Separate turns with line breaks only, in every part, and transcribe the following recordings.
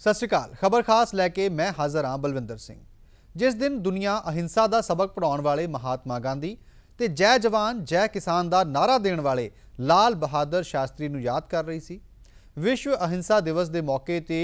सत श्री अकाल। खबर खास लैके मैं हाज़र हाँ बलविंदर सिंह। जिस दिन दुनिया अहिंसा का सबक पढ़ाने वाले महात्मा गांधी ते जय जवान जय किसान का नारा देने वाले लाल बहादुर शास्त्री नूं याद कर रही सी। विश्व अहिंसा दिवस के मौके ते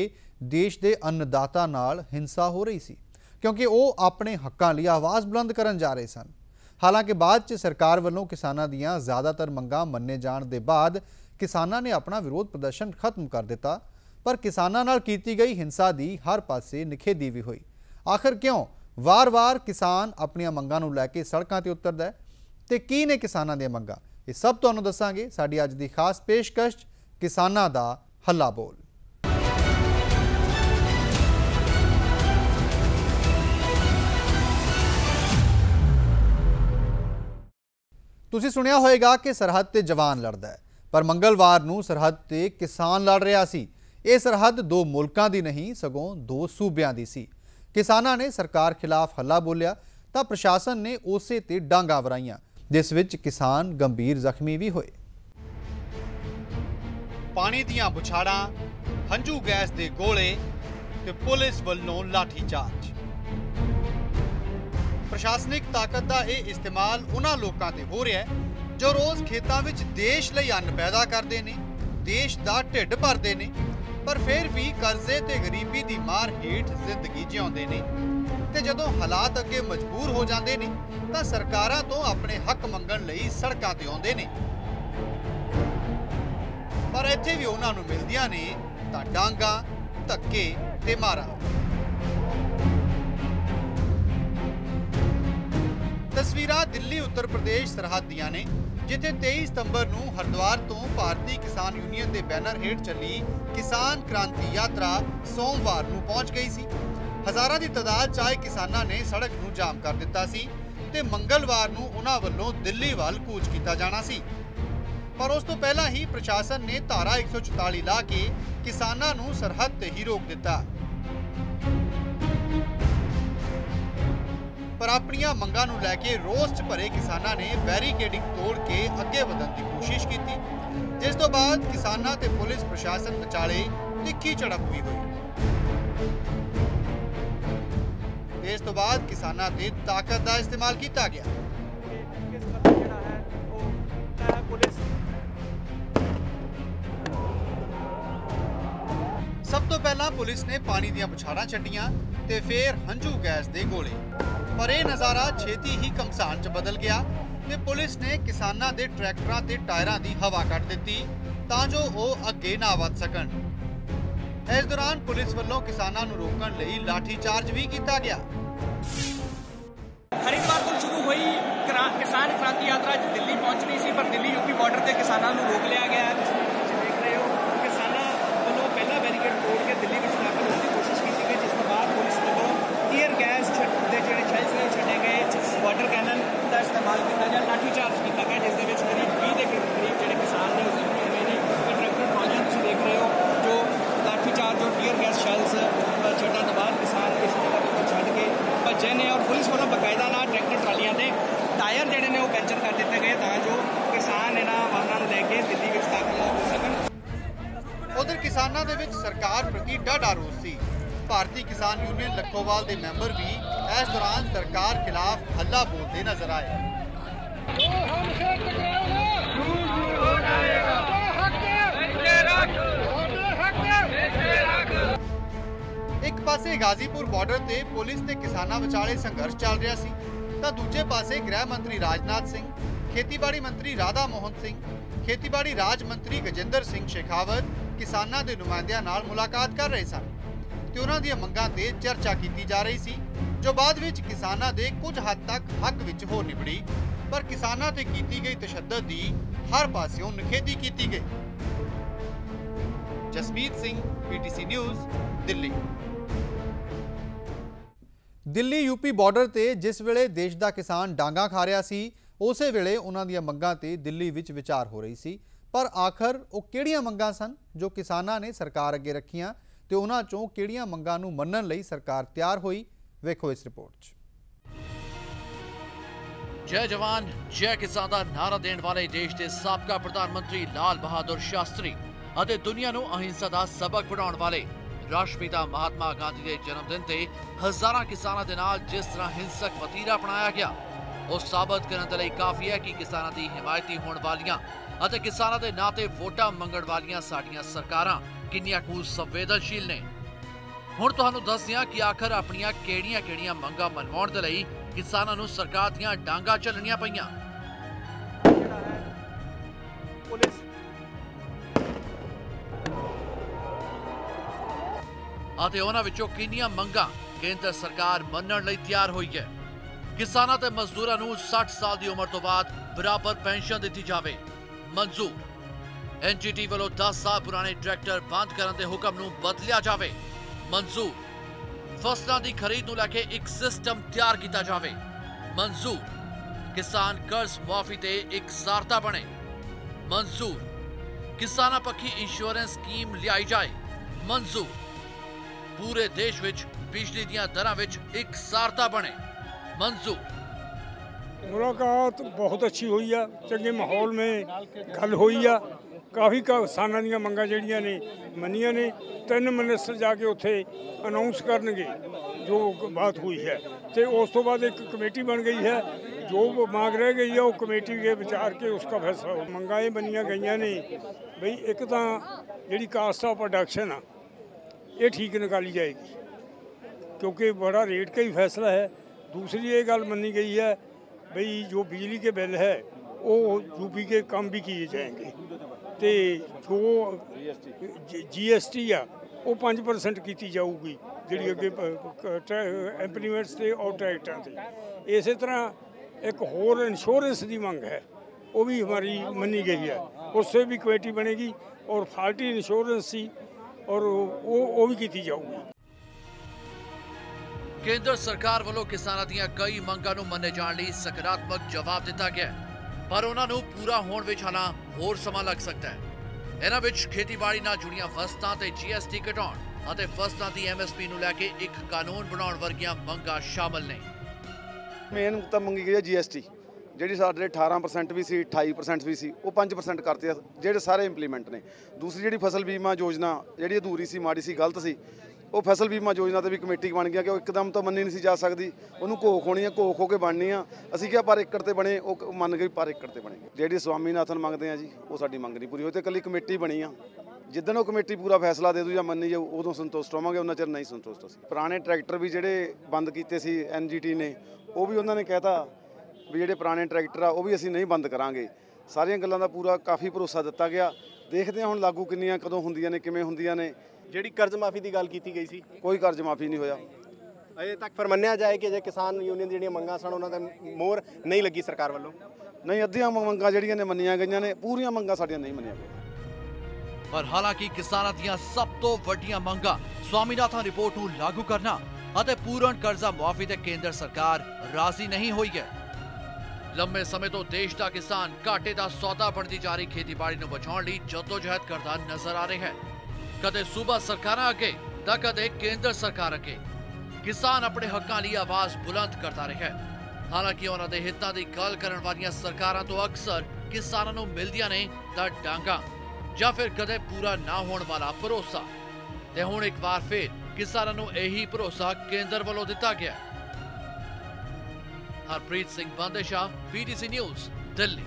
देश के अन्नदाता नाल हिंसा हो रही सी क्योंकि वो अपने हकों लिए आवाज़ बुलंद करन जा रहे सन। हालांकि बाद च सरकार वालों किसानों दीयां ज़्यादातर मंगां मन्ने जाण दे बाद किसानों ने अपना विरोध प्रदर्शन खत्म कर दिता, पर किसानों नाल कीती गई हिंसा दी हर पासे निखेधी भी हुई। आखिर क्यों वार वार किसान अपनी मंगां नूं लैके सड़कों ते उतरदा है ते की ने किसानों दी मंगां, ये सब तुहानूं दस्सांगे साडी अज दी खास पेशकश किसानां दा हल्ला बोल। तुसीं सुनिया होएगा कि सरहद ते जवान लड़दा है, पर मंगलवार नूं सरहद ते किसान लड़ रहा सी। ये सरहद दो मुल्कां दी नहीं सगों दो सूबियां दी सी। किसानां ने सरकार खिलाफ हल्ला बोलिया तां प्रशासन ने उसे ते डांगा वराइयां, जिस विच किसान गंभीर जख्मी भी होए। पानी दीयां बुछाड़ां, हंझू गैस दे गोले ते पुलिस वल्लों लाठीचार्ज। प्रशासनिक ताकत का यह इस्तेमाल उन्हां लोकां ते हो रहा है जो रोज़ खेतों विच देश लई अन्न पैदा करते हैं, देश का ढिड भरते हैं, पर फिर भी कर्जे ते गरीबी की मार हेठ जिंदगी जिउंदे ने ते जदों हालात अगे मजबूर हो जाते हैं तां सरकारां तो अपने हक मंगण लई सड़कां ते आउंदे ने, पर इत्थे भी उन्हां नूं मिलदियां ने तां डांगां, धक्के ते मारां। तस्वीरां दिल्ली उत्तर प्रदेश सरहद दियां ने, जिथे 23 सितंबर नूं हरिद्वार तो भारतीय किसान यूनियन के बैनर हेठ चली किसान क्रांति यात्रा सोमवार नूं पहुंच गई सी। हज़ारां की तादाद चाहे किसानां ने सड़क नूं जाम कर दिता सी ते मंगलवार नूं उन्हां वल्लों दिल्ली वल कूच किया जाना सी, पर उस तो पहला ही प्रशासन ने धारा 144 ला के किसानां नूं सरहद ते ही रोक दिता। पर अपनियां मंगां नूं लैके रोस च भरे किसानां ने बैरीकेडिंग तोड़ के अगे वधण की कोशिश की, जिस तो बाद किसानां ते पुलिस प्रशासन विचाले तिखी झड़प भी हुई। इस तो बाद किसानां ते ताकत का इस्तेमाल किया गया। सब तो पहला पुलिस ने पानी दीयां बुछाड़ां छड्डियां ते फिर हंझू गैस दे गोले, पर यह नज़ारा छेती ही घमसान च बदल गया कि पुलिस ने किसानां दे ट्रैक्टरां ते टायरां दी हवा कट दी तां जो वह अगे ना वध सकण। इस दौरान पुलिस वल्लों किसानां नूं रोकण लई लाठीचार्ज भी किया गया।
हरिद्वार तो शुरू हुई किसान क्रांति यात्रा दिल्ली पहुंचनी सी, पर दिल्ली यूपी बॉर्डर से किसानों को रोक लिया गया। देख रहे हो किसानों वालों पहला बैरीकेड तोड़ के दिल्ली में दाखिल होने की कोशिश की गई, जिस बाद पुलिस वालों टीयर गैस के जो शैल्स ने छड्डे गए, वाटर कैनन का इस्तेमाल किया गया, लाठीचार्ज किया गया, जिस करीब 20 के करीब जो किसान ने उस ट्रैक्टर ट्रॉलियां तुम देख रहे हो जो लाठीचार्ज और टीयर गैस शैल्स छड्डण के बाद किसान इस जगह पर छड्ड के भजे ने, और पुलिस वालों बकायदा ना ट्रैक्टर ट्रालियां के टायर जोड़े ने पंचर कर दिए गए तां जो किसान इन्हां वाहनों को लैके दिल्ली में दाखिल हो सकन।
उधर किसानों के विच सरकार प्रति डाढा रोस सी। भारतीय किसान यूनियन लखोवाल के मैंबर भी इस दौरान सरकार खिलाफ हल्ला बोलते नजर आए। एक पासे गाजीपुर बॉर्डर ते पुलिस ते किसानां विचाले संघर्ष चल रहा सी, तां दूजे पासे गृह मंत्री राजनाथ सिंह, खेतीबाड़ी मंत्री राधा मोहन सिंह, खेतीबाड़ी राज मंत्री गजेंद्र सिंह शेखावत किसानां दे नुमाइंदियां नाल मुलाकात कर रहे सन ते उन्हां दी मंगां ते चर्चा की जा रही सी, जो बाद विच किसानां दे कुछ हद तक हक विच हो निबड़ी, पर किसानां ते कीती गई तशद्दद दी हर पासियों निखेधी की गई। Jasmeet Singh, PTC news, Delhi. Delhi UP border ते जिस वेले देश का किसान डांगा खा रहा सी, उसे वेले उन्हां दीयां मंगां ते दिल्ली विच विचार हो रही सी, पर आखिर वो किहड़ियां मंगां सन जो किसानां ने सरकार अगे रखियां ते उन्हां चों किहड़ियां मंगां नूं मन्नण लई सरकार तैयार होई, वेखो इस रिपोर्ट।
जय जवान जय किसान का नारा देने वाले देश के साबका प्रधानमंत्री लाल बहादुर शास्त्री ਅਤੇ दुनिया ਨੂੰ अहिंसा का सबक पढ़ाने वाले ਰਾਸ਼ਟਰਪਿਤਾ ਮਹਾਤਮਾ ਗਾਂਧੀ ਦੇ ਜਨਮ ਦਿਨ ਤੇ ਹਜ਼ਾਰਾਂ ਕਿਸਾਨਾਂ ਦੇ ਨਾਲ ਜਿਸ ਤਰ੍ਹਾਂ ਹਿੰਸਕ ਵਤੀਰਾ ਅਪਣਾਇਆ ਗਿਆ, ਉਹ ਸਾਬਤ ਕਰਨ ਦੇ ਲਈ ਕਾਫੀ ਹੈ ਕਿ ਕਿਸਾਨਾਂ ਦੀ ਹਿਮਾਇਤੀ ਹੋਣ ਵਾਲੀਆਂ ਅਤੇ ਕਿਸਾਨਾਂ ਦੇ ਨਾਂ ਤੇ ਵੋਟਾਂ ਮੰਗਣ ਵਾਲੀਆਂ ਸਾਡੀਆਂ ਸਰਕਾਰਾਂ ਕਿੰਨੀਆਂ ਕੁ ਸੰਵੇਦਨਸ਼ੀਲ ਨੇ। ਹੁਣ ਤੁਹਾਨੂੰ ਦੱਸਦੇ ਹਾਂ ਕਿ ਆਖਰ ਆਪਣੀਆਂ ਕਿਹੜੀਆਂ ਮੰਗਾਂ ਮਨਵਾਉਣ ਦੇ ਲਈ ਕਿਸਾਨਾਂ ਨੂੰ ਸਰਕਾਰ ਦੀਆਂ ਡਾਂਗਾਂ ਚੱਲਣੀਆਂ ਪਈਆਂ।
ਪੁਲਿਸ
ਅਤੇ ਉਹਨਾਂ ਵਿੱਚੋਂ ਕਿੰਨੀਆਂ ਮੰਗਾਂ ਕੇਂਦਰ ਸਰਕਾਰ ਮੰਨਣ ਲਈ ਤਿਆਰ ਹੋਈ ਹੈ। ਕਿਸਾਨਾਂ ਤੇ ਮਜ਼ਦੂਰਾਂ ਨੂੰ 60 ਸਾਲ ਦੀ ਉਮਰ ਤੋਂ ਬਾਅਦ ਬਰਾਬਰ ਪੈਨਸ਼ਨ ਦਿੱਤੀ ਜਾਵੇ, ਮਨਜ਼ੂਰ। ਐਨਜੀਟੀ ਵੱਲੋਂ 10 ਸਾਲ ਪੁਰਾਣੇ ਟਰੈਕਟਰ ਬੰਦ ਕਰਨ ਦੇ ਹੁਕਮ ਨੂੰ ਬਦਲਿਆ ਜਾਵੇ, ਮਨਜ਼ੂਰ। ਫਸਲਾਂ ਦੀ ਖਰੀਦ ਨੂੰ ਲੈ ਕੇ ਇੱਕ ਸਿਸਟਮ ਤਿਆਰ ਕੀਤਾ ਜਾਵੇ, ਮਨਜ਼ੂਰ। ਕਿਸਾਨ ਕਰਜ਼ ਮੁਆਫੀ ਤੇ ਇਕਸਾਰਤਾ ਬਣੇ, ਮਨਜ਼ੂਰ। ਕਿਸਾਨਾਂ ਪੱਖੀ ਇੰਸ਼ੋਰੈਂਸ ਸਕੀਮ ਲਿਆਈ ਜਾਏ, ਮਨਜ਼ੂਰ। पूरे देश विच बिजली दियां दरां विच इकसारता बने, मंजूर।
मुलाकात बहुत अच्छी हुई है, चंगे माहौल में गल हुई है। काफ़ी किसानों दी मंगां जिहड़ियां ने मनियां ने, 3 मिनिस्टर जाके उत्थे अनाउंस करनगे जो बात हुई है, तो उस तो बाद एक कमेटी बन गई है। जो मांग रह गई है वो कमेटी के विचार के उसका फैसला हो। मंगाएं बनिया गई ने बई, एक तो जिहड़ी कास्ट ऑफ प्रोडक्शन आ ये ठीक निकाली जाएगी, क्योंकि बड़ा रेट का ही फैसला है। दूसरी ये गल मनी गई है भाई जो बिजली के बिल है वो यूपी के कम भी किए जाएंगे, तो जो GST आ वो 5% की जाऊगी जी अगे इंप्लीमेंट्स से और ट्रैक्टर से। इस तरह एक होर इंश्योरेंस की मंग है, वो भी हमारी मनी गई है, उससे भी कमेटी बनेगी। और फॉल्टी इंश्योरेंस सी और वो भी की जाऊगी।
केंद्र सरकार वालों किसानां दीयां कई मंगां नूं मन्ने जाण लई सकारात्मक जवाब दिता गया, पर उन्हां नूं पूरा होण विच हालां होर समां लग सकदा है। इन्हां विच खेतीबाड़ी नाल जुड़ियां वस्तां ते GST घटाउण ਅਤੇ ਫਸਲਾਂ ਦੀ MSP ਨੂੰ ਲੈ ਕੇ ਇੱਕ ਕਾਨੂੰਨ ਬਣਾਉਣ ਵਰਗੀਆਂ ਮੰਗਾਂ ਸ਼ਾਮਲ ਨੇ।
ਮੇਨ ਤਾਂ ਮੰਗੀ ਗਈ ਹੈ GST, ਜਿਹੜੀ ਸਾਡੇ 18% ਵੀ ਸੀ, 28% ਵੀ ਸੀ, ਉਹ 5% ਕਰਤੇ ਆ, ਜਿਹੜੇ ਸਾਰੇ ਇੰਪਲੀਮੈਂਟ ਨੇ। ਦੂਸਰੀ ਜਿਹੜੀ ਫਸਲ ਬੀਮਾ ਯੋਜਨਾ ਜਿਹੜੀ ਅਧੂਰੀ ਸੀ, ਮਾੜੀ ਸੀ, ਗਲਤ ਸੀ, ਉਹ ਫਸਲ ਬੀਮਾ ਯੋਜਨਾ ਤੇ ਵੀ ਕਮੇਟੀ ਬਣ ਗਿਆ ਕਿ ਉਹ ਇੱਕਦਮ ਤਾਂ ਮੰਨੀ ਨਹੀਂ ਸੀ ਜਾ ਸਕਦੀ, ਉਹਨੂੰ ਘੋਖ ਹੋਣੀ ਆ, ਘੋਖ ਹੋ ਕੇ ਬਣਨੀ ਆ। ਅਸੀਂ ਕਿਹਾ ਪਰ ਏਕੜ ਤੇ ਬਣੇ, ਉਹ ਮੰਨ ਗਈ ਪਰ ਏਕੜ ਤੇ ਬਣੇ। ਜਿਹੜੀ ਸਵਾਮੀਨਾਥਨ ਮੰਗਦੇ ਆ ਜੀ, ਉਹ ਸਾਡੀ ਮੰਗ ਨਹੀਂ ਪੂਰੀ ਹੋਈ, ਤੇ ਇਕੱਲੀ ਕਮੇਟੀ ਬਣੀ ਆ। ਜਿੱਦਣ ਉਹ ਕਮੇਟੀ ਪੂਰਾ ਫੈਸਲਾ ਦੇ ਦੂ ਜਾਂ ਮੰਨੀ ਜਾਊ, ਉਦੋਂ ਸੰਤੁਸ਼ਟ ਹੋਵਾਂਗੇ, ਉਹਨਾਂ ਚਿਰ ਨਹੀਂ ਸੰਤੁਸ਼ਟ ਅਸੀਂ। ਪੁਰਾਣੇ ਟਰੈਕਟਰ ਵੀ ਜਿਹੜੇ ਬੰਦ ਕੀਤੇ ਸੀ NGT ਨੇ, ਉਹ ਵੀ ਉਹਨਾਂ ਨੇ ਕਹਿਤਾ ਵੀ ਜਿਹੜੇ ਪੁਰਾਣੇ ਟਰੈਕਟਰ ਆ ਉਹ ਵੀ ਅਸੀਂ ਨਹੀਂ ਬੰਦ ਕਰਾਂਗੇ। ਸਾਰੀਆਂ ਗੱਲਾਂ ਦਾ ਪੂਰਾ ਕਾਫੀ ਭਰੋਸਾ ਦਿੱਤਾ ਗਿਆ। ਦੇਖਦੇ ਹਾਂ ਹੁਣ ਲਾਗੂ ਕਿੰਨੀਆਂ ਕਦੋਂ ਹੁੰਦੀਆਂ ਨੇ, ਕਿਵੇਂ ਹੁੰਦੀਆਂ ਨੇ।
ਜਿਹੜੀ ਕਰਜ਼ ਮਾਫੀ ਦੀ ਗੱਲ ਕੀਤੀ ਗਈ ਸੀ,
ਕੋਈ ਕਰਜ਼ ਮਾਫੀ ਨਹੀਂ ਹੋਇਆ
ਅਜੇ ਤੱਕ। ਫਿਰ ਮੰਨਿਆ ਜਾਏ ਕਿ ਜੇ ਕਿਸਾਨ ਯੂਨੀਅਨ ਜਿਹੜੀਆਂ ਮੰਗਾਂ ਸਨ ਉਹਨਾਂ ਤੇ ਮੋਹਰ ਨਹੀਂ ਲੱਗੀ ਸਰਕਾਰ ਵੱਲੋਂ।
ਨਹੀਂ, ਅੱਧੀਆਂ ਮੰਗਾਂ ਜਿਹੜੀਆਂ ਨੇ ਮੰਨੀਆਂ ਗਈਆਂ ਨੇ, ਪੂਰੀਆਂ ਮੰਗਾਂ ਸਾਡੀਆਂ ਨਹੀਂ ਮੰਨੀਆਂ ਗਈਆਂ।
ਪਰ ਹਾਲਾਂਕਿ ਕਿਸਾਨਾਂ ਦੀਆਂ ਸਭ ਤੋਂ ਵੱਡੀਆਂ ਮੰਗਾਂ ਸਵਾਮੀਨਾਥਨ ਰਿਪੋਰਟ ਨੂੰ ਲਾਗੂ ਕਰਨਾ ਅਤੇ ਪੂਰਨ ਕਰਜ਼ਾ ਮੁਆਫੀ ਤੇ ਕੇਂਦਰ ਸਰਕਾਰ ਰਾਜ਼ੀ ਨਹੀਂ ਹੋਈ ਹੈ। ਲੰਮੇ ਸਮੇਂ ਤੋਂ ਦੇਸ਼ ਦਾ ਕਿਸਾਨ ਘਾਟੇ ਦਾ ਸੌਦਾ ਬਣਦੀ ਜਾ ਰਹੀ ਖੇਤੀਬਾੜੀ ਨੂੰ ਬਚਾਉਣ ਲਈ ਜਦੋਜਹਿਦ ਕਰਦਾ ਨਜ਼ਰ ਆ ਰਿਹਾ ਹੈ। ਕਦੇ ਸੂਬਾ ਸਰਕਾਰਾਂ ਅੱਗੇ ਤਾਂ ਕਦੇ ਕੇਂਦਰ ਸਰਕਾਰ ਅੱਗੇ ਕਿਸਾਨ ਆਪਣੇ ਹੱਕਾਂ ਲਈ ਆਵਾਜ਼ ਬੁਲੰਦ ਕਰਦਾ ਰਿਹਾ ਹੈ। ਹਾਲਾਂਕਿ ਉਹਨਾਂ ਦੇ ਹਿੱਤਾਂ ਦੀ ਗੱਲ ਕਰਨ ਵਾਲੀਆਂ ਸਰਕਾਰਾਂ ਤੋਂ ਅਕਸਰ ਕਿਸਾਨਾਂ ਨੂੰ ਮਿਲਦੀਆਂ ਨੇ ਤਾਂ ਡਾਂਗਾਂ ਜਾਂ ਫਿਰ ਕਦੇ ਪੂਰਾ ਨਾ ਹੋਣ ਵਾਲਾ ਭਰੋਸਾ। ਤੇ ਹੁਣ ਇੱਕ ਵਾਰ ਫਿਰ ਕਿਸਾਨਾਂ ਨੂੰ ਇਹੀ ਭਰੋਸਾ ਕੇਂਦਰ ਵੱਲੋਂ ਦਿੱਤਾ ਗਿਆ। Harpreet Singh Bandesha, PTC news, Delhi.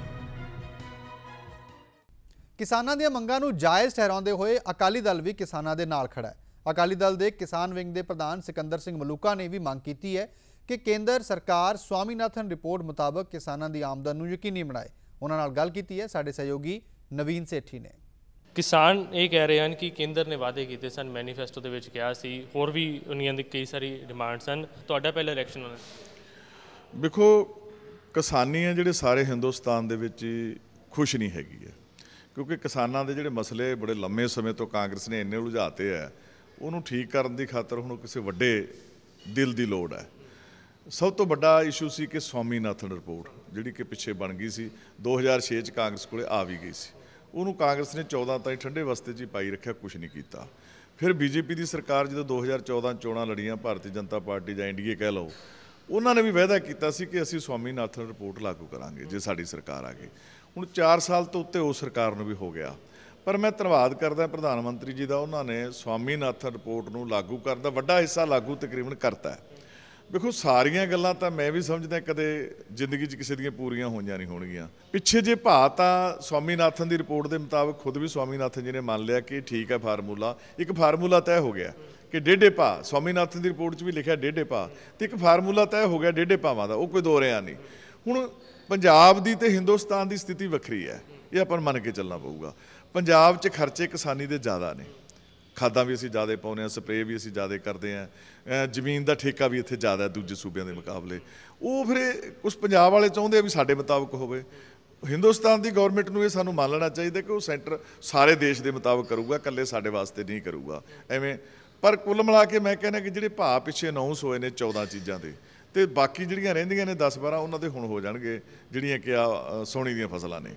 ਕਿਸਾਨਾਂ ਦੀਆਂ ਮੰਗਾਂ ਨੂੰ ਜਾਇਜ਼ ਠਹਿਰਾਉਂਦੇ ਹੋਏ ਅਕਾਲੀ ਦਲ ਵੀ ਕਿਸਾਨਾਂ ਦੇ ਨਾਲ ਖੜਾ ਹੈ। ਅਕਾਲੀ ਦਲ ਦੇ ਕਿਸਾਨ ਵਿੰਗ ਦੇ ਪ੍ਰਧਾਨ ਸਿਕੰਦਰ ਸਿੰਘ ਮਲੂਕਾ ਨੇ ਵੀ ਮੰਗ ਕੀਤੀ ਹੈ ਕਿ ਕੇਂਦਰ ਸਰਕਾਰ ਸਵਾਮੀਨਾਥਨ ਰਿਪੋਰਟ ਮੁਤਾਬਕ ਕਿਸਾਨਾਂ ਦੀ ਆਮਦਨ ਨੂੰ ਯਕੀਨੀ ਬਣਾਏ। ਉਹਨਾਂ ਨਾਲ ਗੱਲ ਕੀਤੀ ਹੈ ਸਾਡੇ ਸਹਿਯੋਗੀ ਨਵੀਨ ਸੇਠੀ ਨੇ।
ਕਿਸਾਨ ਇਹ ਕਹਿ ਰਹੇ ਹਨ ਕਿ ਕੇਂਦਰ ਨੇ ਵਾਅਦੇ ਕੀਤੇ ਸਨ, ਮੈਨੀਫੈਸਟੋ ਦੇ ਵਿੱਚ ਕਿਹਾ ਸੀ, ਹੋਰ ਵੀ ਉਹਨਾਂ ਦੀ ਕਈ ਸਾਰੀ ਡਿਮਾਂਡ ਸਨ। ਤੁਹਾਡਾ ਪਹਿਲਾ ਇਲੈਕਸ਼ਨ ਹੋਣਾ।
ਵੇਖੋ, ਕਿਸਾਨੀ ਆ ਜਿਹੜੇ ਸਾਰੇ ਹਿੰਦੁਸਤਾਨ ਦੇ ਵਿੱਚ ਖੁਸ਼ ਨਹੀਂ ਹੈਗੀ ਹੈ, ਕਿਉਂਕਿ ਕਿਸਾਨਾਂ ਦੇ ਜਿਹੜੇ ਮਸਲੇ ਬੜੇ ਲੰਮੇ ਸਮੇਂ ਤੋਂ ਕਾਂਗਰਸ ਨੇ ਇੰਨੇ ਉਲਝਾਤੇ ਹੈ, ਉਹਨੂੰ ਠੀਕ ਕਰਨ ਦੀ ਖਾਤਰ ਹੁਣ ਕਿਸੇ ਵੱਡੇ ਦਿਲ ਦੀ ਲੋੜ ਹੈ। ਸਭ ਤੋਂ ਵੱਡਾ ਇਸ਼ੂ ਸੀ ਕਿ ਸਵਾਮੀਨਾਥਨ ਰਿਪੋਰਟ ਜਿਹੜੀ ਕਿ ਪਿੱਛੇ ਬਣ ਗਈ ਸੀ, 2006 'ਚ ਕਾਂਗਰਸ ਕੋਲੇ ਆ ਵੀ ਗਈ ਸੀ, ਉਹਨੂੰ ਕਾਂਗਰਸ ਨੇ 14 ਤਾਈਂ ਠੰਡੇ ਵਸਤੇ 'ਚ ਪਾਈ ਰੱਖਿਆ, ਕੁਛ ਨਹੀਂ ਕੀਤਾ। ਫਿਰ BJP ਦੀ ਸਰਕਾਰ ਜਦੋਂ 2014 ਚੋਣਾਂ ਲੜੀਆਂ, ਭਾਰਤੀ ਜਨਤਾ ਪਾਰਟੀ ਜਾਂ NDA ਕਹਿ ਲਓ, ਉਹਨਾਂ ਨੇ ਵੀ ਵਾਅਦਾ ਕੀਤਾ ਸੀ ਕਿ ਅਸੀਂ ਸਵਾਮੀਨਾਥਨ ਰਿਪੋਰਟ ਲਾਗੂ ਕਰਾਂਗੇ ਜੇ ਸਾਡੀ ਸਰਕਾਰ ਆ ਗਈ। ਹੁਣ 4 ਸਾਲ ਤੋਂ ਉੱਤੇ ਉਸ ਸਰਕਾਰ ਨੂੰ ਵੀ ਹੋ ਗਿਆ, ਪਰ ਮੈਂ ਧੰਨਵਾਦ ਕਰਦਾ ਪ੍ਰਧਾਨ ਮੰਤਰੀ ਜੀ ਦਾ, ਉਹਨਾਂ ਨੇ ਸਵਾਮੀਨਾਥਨ ਰਿਪੋਰਟ ਨੂੰ ਲਾਗੂ ਕਰਨ ਦਾ ਵੱਡਾ ਹਿੱਸਾ ਲਾਗੂ ਤਕਰੀਬਨ ਕਰਤਾ ਹੈ। ਦੇਖੋ ਸਾਰੀਆਂ ਗੱਲਾਂ ਤਾਂ ਮੈਂ ਵੀ ਸਮਝਦਾ ਕਦੇ ਜ਼ਿੰਦਗੀ 'ਚ ਕਿਸੇ ਦੀਆਂ ਪੂਰੀਆਂ ਹੋਈਆਂ ਨਹੀਂ ਹੋਣਗੀਆਂ। ਪਿੱਛੇ ਜੇ ਭਾਅ ਤਾਂ ਸਵਾਮੀਨਾਥਨ ਦੀ ਰਿਪੋਰਟ ਦੇ ਮੁਤਾਬਕ ਖੁਦ ਵੀ ਸਵਾਮੀਨਾਥਨ ਜੀ ਨੇ ਮੰਨ ਲਿਆ ਕਿ ਠੀਕ ਹੈ, ਇੱਕ ਫਾਰਮੂਲਾ ਤੈਅ ਹੋ ਗਿਆ ਕਿ 1.5 ਭਾਅ, ਸਵਾਮੀਨਾਥਨ ਦੀ ਰਿਪੋਰਟ 'ਚ ਵੀ ਲਿਖਿਆ 1.5 ਭਾਅ, ਤੇ ਇੱਕ ਫਾਰਮੂਲਾ ਤੈਅ ਹੋ ਗਿਆ 1.5 ਭਾਵਾਂ ਦਾ, ਉਹ ਕੋਈ ਦੋ ਰਿਆ ਨਹੀਂ। ਹੁਣ ਪੰਜਾਬ ਦੀ ਤੇ ਹਿੰਦੁਸਤਾਨ ਦੀ ਸਥਿਤੀ ਵੱਖਰੀ ਹੈ, ਇਹ ਆਪਾਂ ਨੂੰ ਮੰਨ ਕੇ ਚੱਲਣਾ ਪਊਗਾ। ਪੰਜਾਬ 'ਚ ਖਰਚੇ ਕਿਸਾਨੀ ਦੇ ਜ਼ਿਆਦਾ ਨੇ, ਖਾਦਾਂ ਵੀ ਅਸੀਂ ਜ਼ਿਆਦਾ ਪਾਉਂਦੇ ਹਾਂ, ਸਪਰੇਅ ਵੀ ਅਸੀਂ ਜ਼ਿਆਦਾ ਕਰਦੇ ਹਾਂ, ਜ਼ਮੀਨ ਦਾ ਠੇਕਾ ਵੀ ਇੱਥੇ ਜ਼ਿਆਦਾ ਦੂਜੇ ਸੂਬਿਆਂ ਦੇ ਮੁਕਾਬਲੇ। ਉਹ ਫਿਰ ਕੁਛ ਪੰਜਾਬ ਵਾਲੇ ਚਾਹੁੰਦੇ ਆ ਵੀ ਸਾਡੇ ਮੁਤਾਬਕ ਹੋਵੇ। ਹਿੰਦੁਸਤਾਨ ਦੀ ਗੌਰਮੈਂਟ ਨੂੰ ਇਹ ਸਾਨੂੰ ਮੰਨ ਲੈਣਾ ਚਾਹੀਦਾ ਕਿ ਉਹ ਸੈਂਟਰ ਸਾਰੇ ਦੇਸ਼ ਦੇ ਮੁਤਾਬਕ ਕਰੂਗਾ, ਇਕੱਲੇ ਸਾਡੇ ਵਾਸਤੇ ਨਹੀਂ ਕਰੂਗਾ ਐਵੇਂ। ਪਰ ਕੁੱਲ ਮਿਲਾ ਕੇ ਮੈਂ ਕਹਿੰਦਾ ਕਿ ਜਿਹੜੇ ਭਾਅ ਪਿੱਛੇ ਅਨਾਊਂਸ ਹੋਏ ਨੇ 14 ਚੀਜ਼ਾਂ ਦੇ, ਤੇ ਬਾਕੀ ਜਿਹੜੀਆਂ ਰਹਿੰਦੀਆਂ ਨੇ 10-12 ਉਹਨਾਂ ਦੇ ਹੁਣ ਹੋ ਜਾਣਗੇ, ਜਿਹੜੀਆਂ ਕਿ ਆ ਸੋਣੀ ਦੀਆਂ ਫਸਲਾਂ ਨੇ।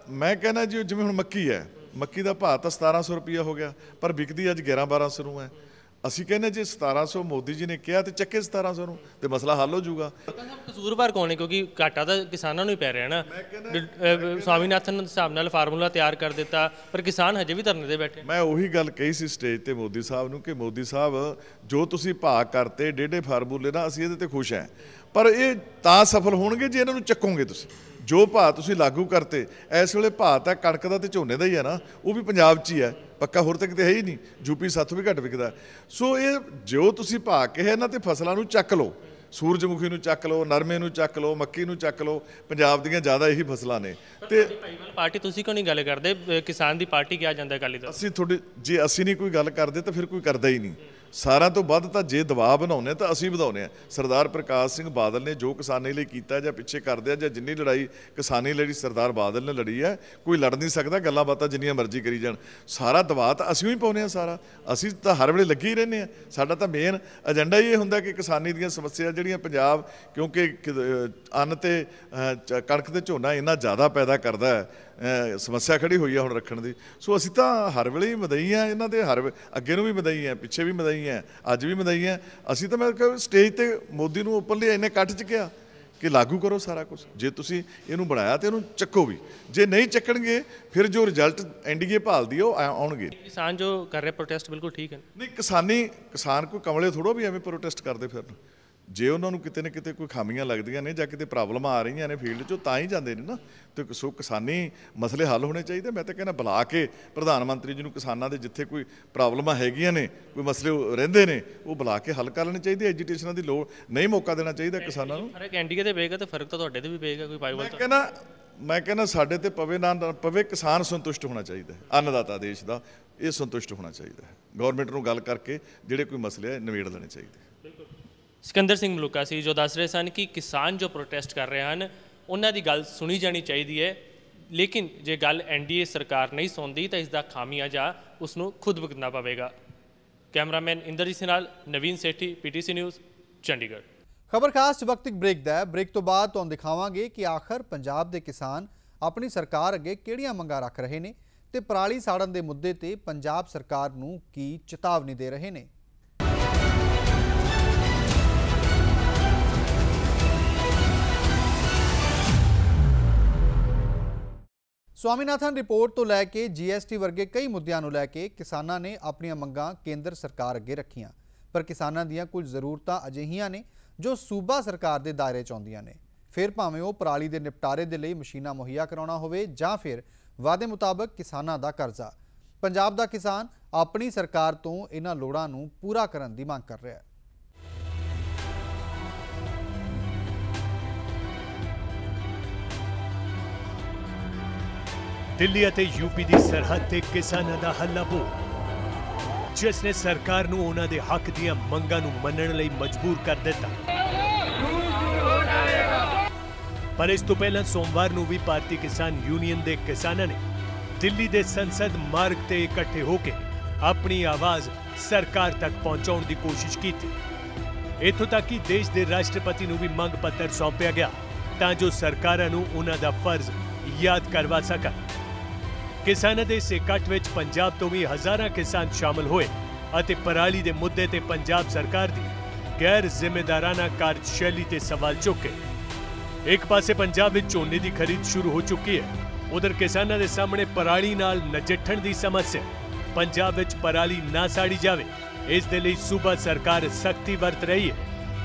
ਮੈਂ ਕਹਿੰਦਾ ਜੀ ਜਿਵੇਂ ਹੁਣ ਮੱਕੀ ਹੈ, ਮੱਕੀ ਦਾ ਭਾਅ ਤਾਂ 1700 ਰੁਪਈਆ ਹੋ ਗਿਆ, ਪਰ ਵਿਕਦੀ ਅੱਜ 1100-1200 ਨੂੰ ਹੈ। ਅਸੀਂ ਕਹਿੰਦੇ ਜੇ 1700 ਮੋਦੀ ਜੀ ਨੇ ਕਿਹਾ ਤੇ ਚੱਕੇ 1700 ਨੂੰ, ਤੇ ਮਸਲਾ ਹੱਲ ਹੋ ਜਾਊਗਾ।
ਕਸੂਰਵਾਰ ਕੌਣ ਹੈ? ਕਿਉਂਕਿ ਘਾਟਾ ਤਾਂ ਕਿਸਾਨਾਂ ਨੂੰ ਹੀ ਪੈ ਰਿਹਾ ਨਾ। ਸਵਾਮੀਨਾਥਨ ਦੇ ਹਿਸਾਬ ਨਾਲ ਫਾਰਮੂਲਾ ਤਿਆਰ ਕਰ ਦਿੱਤਾ, ਪਰ ਕਿਸਾਨ ਹਜੇ ਵੀ ਧਰਨੇ ਤੇ ਬੈਠੇ।
ਮੈਂ ਉਹੀ ਗੱਲ ਕਹੀ ਸੀ ਸਟੇਜ ਤੇ ਮੋਦੀ ਸਾਹਿਬ ਨੂੰ ਕਿ ਮੋਦੀ ਸਾਹਿਬ ਜੋ ਤੁਸੀਂ ਭਾਅ ਕਰਤੇ 1.5 ਫਾਰਮੂਲੇ ਨਾਲ, ਅਸੀਂ ਇਹਦੇ ਤੇ ਖੁਸ਼ ਹਾਂ, ਪਰ ਇਹ ਤਾਂ ਸਫਲ ਹੋਣਗੇ ਜੇ ਇਹਨਾਂ ਨੂੰ ਚੱਕੋਗੇ ਤੁਸੀਂ। ਜੋ ਭਾਅ ਤੁਸੀਂ ਲਾਗੂ ਕਰਤੇ, ਇਸ ਵੇਲੇ ਭਾਅ ਤਾਂ ਕਣਕ ਦਾ ਤੇ ਝੋਨੇ ਦਾ ਹੀ ਹੈ ਨਾ, ਉਹ ਵੀ ਪੰਜਾਬ 'ਚ ਹੀ ਹੈ, ਪੱਕਾ ਹੋਰ ਤੱਕ ਤੇ ਹੈ ਹੀ ਨਹੀਂ। ਯੂਪੀ ਸਾਥੋਂ ਵੀ ਘੱਟ ਵਿਕਦਾ। ਸੋ ਇਹ ਜੋ ਤੁਸੀਂ ਭਾਅ ਕਿਹਾ ਇਹਨਾਂ ਤੇ ਫਸਲਾਂ ਨੂੰ ਚੱਕ ਲਓ, ਸੂਰਜਮੁਖੀ ਨੂੰ ਚੱਕ ਲਓ, ਨਰਮੇ ਨੂੰ ਚੱਕ ਲਓ, ਮੱਕੀ ਨੂੰ ਚੱਕ ਲਓ, ਪੰਜਾਬ ਦੀਆਂ ਜ਼ਿਆਦਾ ਇਹੀ ਫਸਲਾਂ ਨੇ। ਤੇ
ਪਾਰਟੀ ਤੁਸੀਂ ਕਿਉਂ ਨਹੀਂ ਗੱਲ ਕਰਦੇ? ਕਿਸਾਨ ਦੀ ਪਾਰਟੀ ਕਿਹਾ ਜਾਂਦਾ ਅਕਾਲੀ ਦਲ।
ਜੇ ਅਸੀਂ ਨਹੀਂ ਕੋਈ ਗੱਲ ਕਰਦੇ ਤਾਂ ਫਿਰ ਕੋਈ ਕਰਦਾ ਹੀ ਨਹੀਂ। ਸਾਰਿਆਂ ਤੋਂ ਵੱਧ ਤਾਂ ਜੇ ਦਬਾਅ ਬਣਾਉਂਦੇ ਤਾਂ ਅਸੀਂ ਵਧਾਉਂਦੇ ਹਾਂ। ਸਰਦਾਰ ਪ੍ਰਕਾਸ਼ ਸਿੰਘ ਬਾਦਲ ਨੇ ਜੋ ਕਿਸਾਨੀ ਲਈ ਕੀਤਾ ਜਾਂ ਪਿੱਛੇ ਕਰਦੇ ਆ, ਜਾਂ ਜਿੰਨੀ ਲੜਾਈ ਕਿਸਾਨੀ ਲਈ ਸਰਦਾਰ ਬਾਦਲ ਨੇ ਲੜੀ ਹੈ, ਕੋਈ ਲੜ ਨਹੀਂ ਸਕਦਾ। ਗੱਲਾਂ ਬਾਤਾਂ ਜਿੰਨੀਆਂ ਮਰਜ਼ੀ ਕਰੀ ਜਾਣ, ਸਾਰਾ ਦਬਾਅ ਤਾਂ ਅਸੀਂ ਹੀ ਪਾਉਂਦੇ ਹਾਂ। ਸਾਰਾ ਅਸੀਂ ਤਾਂ ਹਰ ਵੇਲੇ ਲੱਗੇ ਹੀ ਰਹਿੰਦੇ ਹਾਂ। ਸਾਡਾ ਤਾਂ ਮੇਨ ਏਜੰਡਾ ਹੀ ਇਹ ਹੁੰਦਾ ਕਿ ਕਿਸਾਨੀ ਦੀਆਂ ਸਮੱਸਿਆ ਜਿਹੜੀਆਂ ਪੰਜਾਬ, ਕਿਉਂਕਿ ਅੰਨ ਤੇ ਕਣਕ ਤੇ ਝੋਨਾ ਇੰਨਾ ਜ਼ਿਆਦਾ ਪੈਦਾ ਕਰਦਾ ਹੈ, ਸਮੱਸਿਆ ਖੜੀ ਹੋਈ ਆ ਹੁਣ ਰੱਖਣ ਦੀ। ਸੋ ਅਸੀਂ ਤਾਂ ਹਰ ਵੇਲੇ ਹੀ ਮਦਈ ਹਾਂ ਇਹਨਾਂ ਦੇ, ਅੱਗੇ ਨੂੰ ਵੀ ਮਦਈ ਹਾਂ, ਪਿੱਛੇ ਵੀ ਮਦਈ ਹਾਂ, ਅੱਜ ਵੀ ਮਦਈ ਹਾਂ। ਅਸੀਂ ਤਾਂ ਮੈਂ ਕਿਹਾ ਸਟੇਜ ਤੇ ਮੋਦੀ ਨੂੰ ਓਪਨਲੀ ਇੰਨੇ ਕੱਟ ਚੁੱਕਿਆ ਕਿ ਲਾਗੂ ਕਰੋ ਸਾਰਾ ਕੁਝ। ਜੇ ਤੁਸੀਂ ਇਹਨੂੰ ਬਣਾਇਆ ਤੇ ਇਹਨੂੰ ਚੱਕੋ ਵੀ, ਜੇ ਨਹੀਂ ਚੱਕਣਗੇ ਫਿਰ ਜੋ ਰਿਜ਼ਲਟ ਐਨਡੀਏ ਭਾਲਦੀ ਉਹ ਆਉਣਗੇ।
ਕਿਸਾਨ ਜੋ ਕਰ ਰਹੇ ਪ੍ਰੋਟੈਸਟ ਬਿਲਕੁਲ ਠੀਕ ਹੈ।
ਨਹੀਂ, ਕਿਸਾਨ ਕੋਈ ਕਮਲੇ ਥੋੜੋ ਵੀ ਐਵੇਂ ਪ੍ਰੋਟੈਸਟ ਕਰਦੇ ਫਿਰਨ। ਜੇ ਉਹਨਾਂ ਨੂੰ ਕਿਤੇ ਨਾ ਕਿਤੇ ਕੋਈ ਖਾਮੀਆਂ ਲੱਗਦੀਆਂ ਨੇ ਜਾਂ ਕਿਤੇ ਪ੍ਰੋਬਲਮਾਂ ਆ ਰਹੀਆਂ ਨੇ ਫੀਲਡ 'ਚੋਂ, ਤਾਂ ਹੀ ਜਾਂਦੇ ਨੇ ਨਾ। ਤੇ ਸੋ ਕਿਸਾਨੀ ਮਸਲੇ ਹੱਲ ਹੋਣੇ ਚਾਹੀਦੇ। ਮੈਂ ਤਾਂ ਕਹਿੰਦਾ ਬੁਲਾ ਕੇ ਪ੍ਰਧਾਨ ਮੰਤਰੀ ਜੀ ਨੂੰ ਕਿਸਾਨਾਂ ਦੇ ਜਿੱਥੇ ਕੋਈ ਪ੍ਰੋਬਲਮਾਂ ਹੈਗੀਆਂ ਨੇ, ਕੋਈ ਮਸਲੇ ਰਹਿੰਦੇ ਨੇ, ਉਹ ਬੁਲਾ ਕੇ ਹੱਲ ਕਰ ਲੈਣੇ ਚਾਹੀਦੇ। ਐਜੀਟੇਸ਼ਨਾਂ ਦੀ ਲੋੜ ਨਹੀਂ, ਮੌਕਾ ਦੇਣਾ ਚਾਹੀਦਾ ਕਿਸਾਨਾਂ ਨੂੰ।
ਫਰਕ ਐਨਡੀਏ ਤੇ ਪਏਗਾ ਤੇ ਫਰਕ ਤਾਂ ਤੁਹਾਡੇ ਤੇ ਵੀ ਪਏਗਾ ਕੋਈ ਪਾਈਵਾਲ।
ਮੈਂ ਕਹਿੰਦਾ ਸਾਡੇ ਤੇ ਪਵੇ ਨਾ ਪਵੇ, ਕਿਸਾਨ ਸੰਤੁਸ਼ਟ ਹੋਣਾ ਚਾਹੀਦਾ ਹੈ। ਅੰਨਦਾਤਾ ਦੇਸ਼ ਦਾ ਇਹ ਸੰਤੁਸ਼ਟ ਹੋਣਾ ਚਾਹੀਦਾ ਹੈ। ਗੌਰਮੈਂਟ ਨੂੰ ਗੱਲ ਕਰਕੇ ਜਿਹੜੇ ਕੋਈ ਮਸਲੇ ਹੈ ਨਿਬੇੜ ਲੈਣੇ ਚਾਹੀਦੇ।
ਸਿਕੰਦਰ ਸਿੰਘ ਮਲੂਕਾ ਸੀ ਜੋ ਦੱਸ ਰਹੇ ਸਨ ਕਿ ਕਿਸਾਨ ਜੋ ਪ੍ਰੋਟੈਸਟ ਕਰ ਰਹੇ ਹਨ ਉਹਨਾਂ ਦੀ ਗੱਲ ਸੁਣੀ ਜਾਣੀ ਚਾਹੀਦੀ ਹੈ, ਲੇਕਿਨ ਜੇ ਗੱਲ ਐਨਡੀਏ ਸਰਕਾਰ ਨਹੀਂ ਸੁਣਦੀ ਤਾਂ ਇਸ ਦਾ ਖਾਮਿਆਜ਼ਾ ਉਸ ਨੂੰ ਖੁਦ ਭੁਗਤਣਾ ਪਵੇਗਾ। ਕੈਮਰਾਮੈਨ ਇੰਦਰਜੀਤ ਨਾਲ ਨਵੀਨ ਸੇਠੀ, ਪੀਟੀਸੀ ਨਿਊਜ਼, ਚੰਡੀਗੜ੍ਹ।
ਖਬਰ ਖਾਸ ਵਕਤ ਇੱਕ ਬ੍ਰੇਕ ਦਾ ਹੈ। ਬ੍ਰੇਕ ਤੋਂ ਬਾਅਦ ਤੁਹਾਨੂੰ ਦਿਖਾਵਾਂਗੇ ਕਿ ਆਖਰ ਪੰਜਾਬ ਦੇ ਕਿਸਾਨ ਆਪਣੀ ਸਰਕਾਰ ਅੱਗੇ ਕਿਹੜੀਆਂ ਮੰਗਾਂ ਰੱਖ ਰਹੇ ਨੇ ਤੇ ਪਰਾਲੀ ਸਾੜਨ ਦੇ ਮੁੱਦੇ ਤੇ ਪੰਜਾਬ ਸਰਕਾਰ ਨੂੰ ਕੀ ਚੇਤਾਵਨੀ ਦੇ ਰਹੇ ਨੇ। ਸਵਾਮੀਨਾਥਨ ਰਿਪੋਰਟ ਤੋਂ ਲੈ ਕੇ ਜੀਐਸਟੀ ਵਰਗੇ ਕਈ ਮੁੱਦਿਆਂ ਨੂੰ ਲੈ ਕੇ ਕਿਸਾਨਾਂ ਨੇ ਆਪਣੀਆਂ ਮੰਗਾਂ ਕੇਂਦਰ ਸਰਕਾਰ ਅੱਗੇ ਰੱਖੀਆਂ, ਪਰ ਕਿਸਾਨਾਂ ਦੀਆਂ ਕੁਝ ਜ਼ਰੂਰਤਾਂ ਅਜਿਹੀਆਂ ਨੇ ਜੋ ਸੂਬਾ ਸਰਕਾਰ ਦੇ ਦਾਇਰੇ 'ਚ ਆਉਂਦੀਆਂ ਨੇ। ਫਿਰ ਭਾਵੇਂ ਉਹ ਪਰਾਲੀ ਦੇ ਨਿਪਟਾਰੇ ਦੇ ਲਈ ਮਸ਼ੀਨਾਂ ਮੁਹੱਈਆ ਕਰਾਉਣਾ ਹੋਵੇ ਜਾਂ ਫਿਰ ਵਾਅਦੇ ਮੁਤਾਬਕ ਕਿਸਾਨਾਂ ਦਾ ਕਰਜ਼ਾ। ਪੰਜਾਬ ਦਾ ਕਿਸਾਨ ਆਪਣੀ ਸਰਕਾਰ ਤੋਂ ਇਹਨਾਂ ਲੋੜਾਂ ਨੂੰ ਪੂਰਾ ਕਰਨ ਦੀ ਮੰਗ ਕਰ ਰਿਹਾ ਹੈ।
ਦਿੱਲੀ ਅਤੇ ਯੂਪੀ ਦੀ ਸਰਹੱਦ ਤੇ ਕਿਸਾਨਾਂ ਦਾ ਹੱਲਾ ਬੋਲ, ਜਿਸ ਨੇ ਸਰਕਾਰ ਨੂੰ ਉਹਨਾਂ ਦੇ ਹੱਕ ਦੀਆਂ ਮੰਗਾਂ ਨੂੰ ਮੰਨਣ ਲਈ ਮਜਬੂਰ ਕਰ ਦਿੱਤਾ। ਪਰ ਇਸ ਤੋਂ ਪਹਿਲਾਂ ਸੋਮਵਾਰ ਨੂੰ ਵੀ ਭਾਰਤੀ ਕਿਸਾਨ ਯੂਨੀਅਨ ਦੇ ਕਿਸਾਨਾਂ ਨੇ ਦਿੱਲੀ ਦੇ ਸੰਸਦ ਮਾਰਗ ਤੇ ਇਕੱਠੇ ਹੋ ਕੇ ਆਪਣੀ ਆਵਾਜ਼ ਸਰਕਾਰ ਤੱਕ ਪਹੁੰਚਾਉਣ ਦੀ ਕੋਸ਼ਿਸ਼ ਕੀਤੀ। ਇੱਥੋਂ ਤੱਕ ਕਿ ਦੇਸ਼ ਦੇ ਰਾਸ਼ਟਰਪਤੀ ਨੂੰ ਵੀ ਮੰਗ ਪੱਤਰ ਸੌਂਪਿਆ ਗਿਆ ਤਾਂ ਜੋ ਸਰਕਾਰਾਂ ਨੂੰ ਉਹਨਾਂ ਦਾ ਫਰਜ਼ ਯਾਦ ਕਰਵਾ ਸਕਣ। ਕਿਸਾਨਾਂ ਦੇ ਇਸ ਇਕੱਠ ਵਿੱਚ ਪੰਜਾਬ ਤੋਂ ਵੀ ਹਜ਼ਾਰਾਂ ਕਿਸਾਨ ਸ਼ਾਮਲ ਹੋਏ ਅਤੇ ਪਰਾਲੀ ਦੇ ਮੁੱਦੇ ਤੇ ਪੰਜਾਬ ਸਰਕਾਰ ਦੀ ਗੈਰ ਜ਼ਿੰਮੇਦਾਰਾਨਾ ਕਾਰਜਸ਼ੈਲੀ ਤੇ ਸਵਾਲ ਚੁੱਕੇ। ਇੱਕ ਪਾਸੇ ਪੰਜਾਬ ਵਿੱਚ ਝੋਨੇ ਦੀ ਖਰੀਦ ਸ਼ੁਰੂ ਹੋ ਚੁੱਕੀ ਹੈ ਉਧਰ ਕਿਸਾਨਾਂ ਦੇ ਸਾਹਮਣੇ ਪਰਾਲੀ ਨਾਲ ਨਜਿੱਠਣ ਦੀ ਸਮੱਸਿਆ। ਪੰਜਾਬ ਵਿੱਚ ਪਰਾਲੀ ਨਾ ਸਾੜੀ ਜਾਵੇ, ਇਸ ਦੇ ਲਈ ਸੂਬਾ ਸਰਕਾਰ ਸਖਤੀ ਵਰਤ ਰਹੀ ਹੈ,